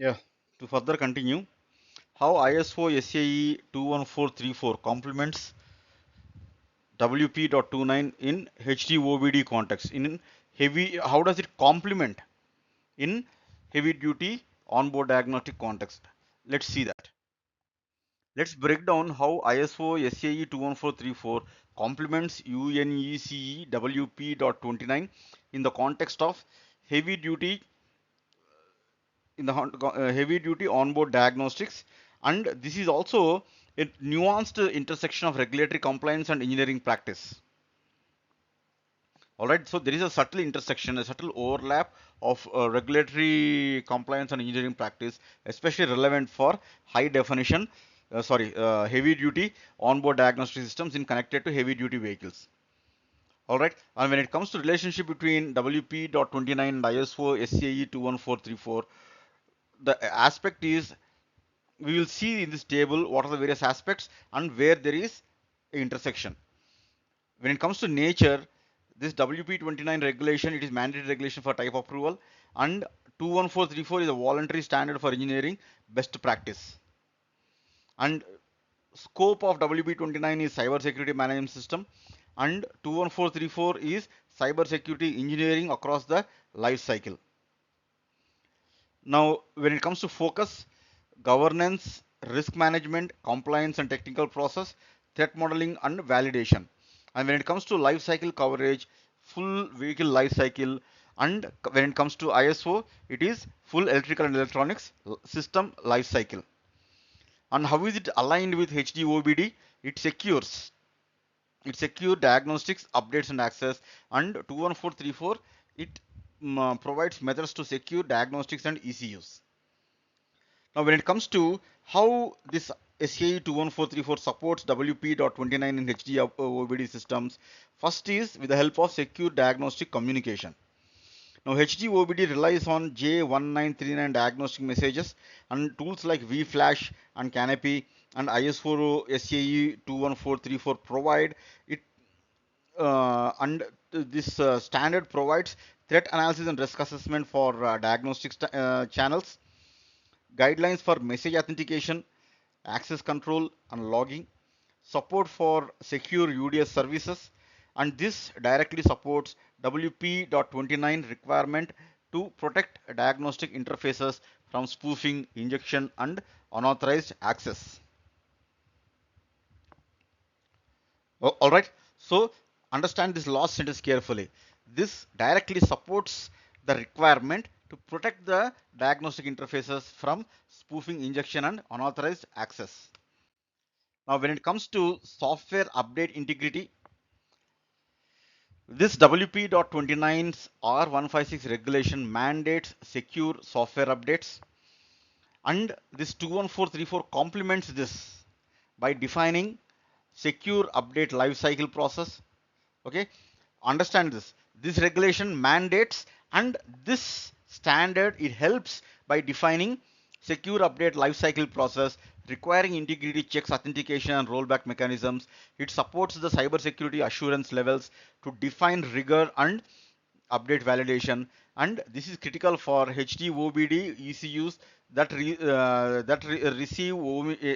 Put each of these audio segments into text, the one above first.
Yeah, to further continue, how ISO SAE 21434 complements WP.29 in HD-OBD context. In heavy, how does it complement in heavy duty onboard diagnostic context? Let's see that. Let's break down how ISO SAE 21434 complements UNECE WP.29 in the context of heavy duty heavy duty onboard diagnostics, and this is also a nuanced intersection of regulatory compliance and engineering practice. All right, so there is a subtle intersection, a subtle overlap of regulatory compliance and engineering practice, especially relevant for high definition heavy duty onboard diagnostic systems in connected to heavy duty vehicles. All right, and when it comes to relationship between WP.29 and ISO SAE 21434, the aspect is, we will see in this table what are the various aspects and where there is a intersection. When it comes to nature, this WP29 regulation, it is mandatory regulation for type approval, and 21434 is a voluntary standard for engineering best practice. And scope of WP29 is cyber security management system, and 21434 is cyber security engineering across the life cycle. Now, when it comes to focus, governance, risk management, compliance and technical process, threat modeling and validation. And when it comes to life cycle coverage, full vehicle life cycle, and when it comes to ISO, it is full electrical and electronics system life cycle. And how is it aligned with HD-OBD? It secures diagnostics, updates and access, and 21434 it provides methods to secure diagnostics and ECUs. Now, when it comes to how this SAE 21434 supports WP.29 in HD-OBD systems, first is with the help of secure diagnostic communication. Now, HD-OBD relies on J1939 diagnostic messages, and tools like vFlash and Canopy and ISO SAE 21434 provide it, and this standard provides threat analysis and risk assessment for diagnostic channels, guidelines for message authentication, access control and logging, support for secure UDS services, and this directly supports WP.29 requirement to protect diagnostic interfaces from spoofing, injection, and unauthorized access. All right. So understand this last sentence carefully. This directly supports the requirement to protect the diagnostic interfaces from spoofing, injection, and unauthorized access. Now, when it comes to software update integrity, this WP.29's R156 regulation mandates secure software updates, and this 21434 complements this by defining secure update lifecycle process. Okay, understand this. This regulation mandates, and this standard it helps by defining secure update lifecycle process, requiring integrity checks, authentication and rollback mechanisms. It supports the cybersecurity assurance levels to define rigor and update validation, and this is critical for HD-OBD ECUs that receive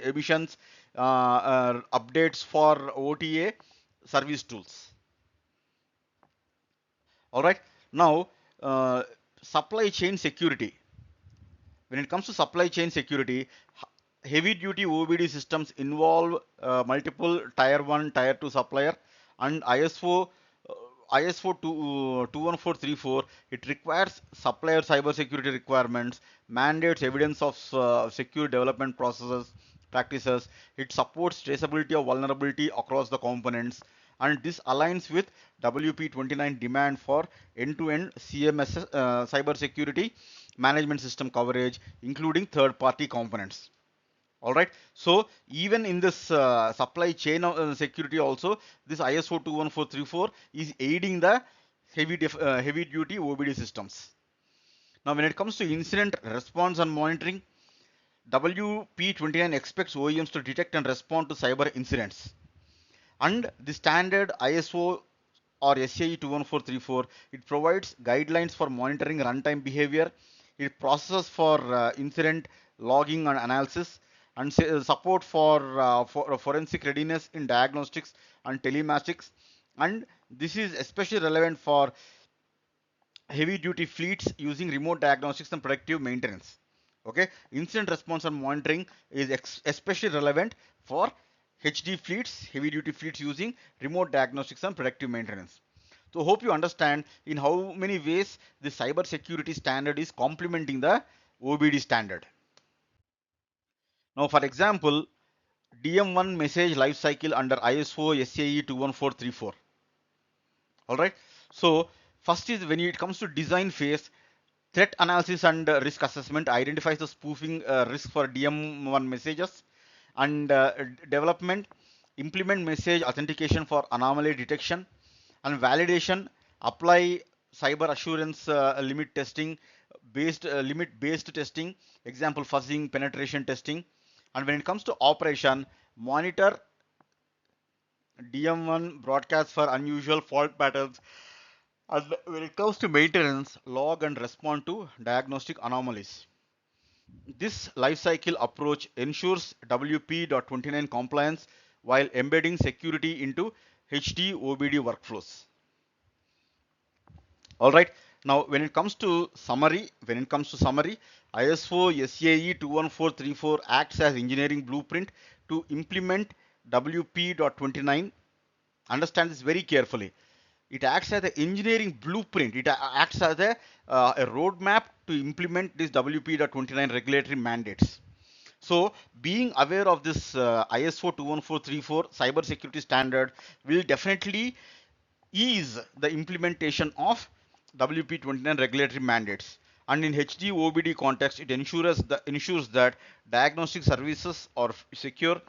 emissions updates for OTA service tools. All right. Now, supply chain security. When it comes to supply chain security, heavy duty OBD systems involve multiple tier 1, tier 2 supplier, and ISO 21434 it requires supplier cybersecurity requirements, mandates evidence of secure development processes practices. It supports traceability of vulnerability across the components, and this aligns with WP29 demand for end-to-end CMS cybersecurity management system coverage, including third-party components. All right. So even in this supply chain security also, this ISO 21434 is aiding the heavy duty OBD systems. Now, when it comes to incident response and monitoring, WP29 expects OEMs to detect and respond to cyber incidents. And the standard ISO or SAE 21434, it provides guidelines for monitoring runtime behavior, It processes for incident logging and analysis, and support for forensic readiness in diagnostics and telematics. And this is especially relevant for heavy duty fleets using remote diagnostics and predictive maintenance. Okay, incident response and monitoring is especially relevant for HD fleets, heavy duty fleets using remote diagnostics and predictive maintenance. So hope you understand in how many ways the cyber security standard is complementing the OBD standard. Now, for example, DM1 message lifecycle under ISO SAE 21434. All right. So first is when it comes to design phase, threat analysis and risk assessment identifies the spoofing risk for DM1 messages, and development, implement message authentication for anomaly detection, and validation, apply cyber assurance limit testing, limit based testing, example fuzzing, penetration testing. And when it comes to operation, monitor DM1 broadcast for unusual fault patterns, and when it comes to maintenance, log and respond to diagnostic anomalies. This lifecycle approach ensures WP.29 compliance while embedding security into HD-OBD workflows. All right. Now, when it comes to summary, ISO SAE 21434 acts as engineering blueprint to implement WP.29. Understand this very carefully. It acts as an engineering blueprint. It acts as a roadmap to implement this WP.29 regulatory mandates. So, being aware of this ISO 21434 cybersecurity standard will definitely ease the implementation of WP29 regulatory mandates. And in HD-OBD context, it ensures that diagnostic services are secure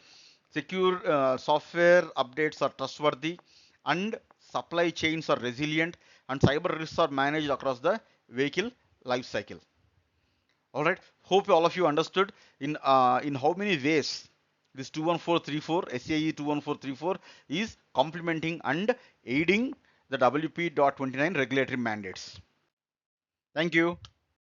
software updates are trustworthy, and supply chains are resilient, and cyber risks are managed across the vehicle life cycle. All right. Hope all of you understood in how many ways this 21434 SAE 21434 is complementing and aiding the WP.29 regulatory mandates. Thank you.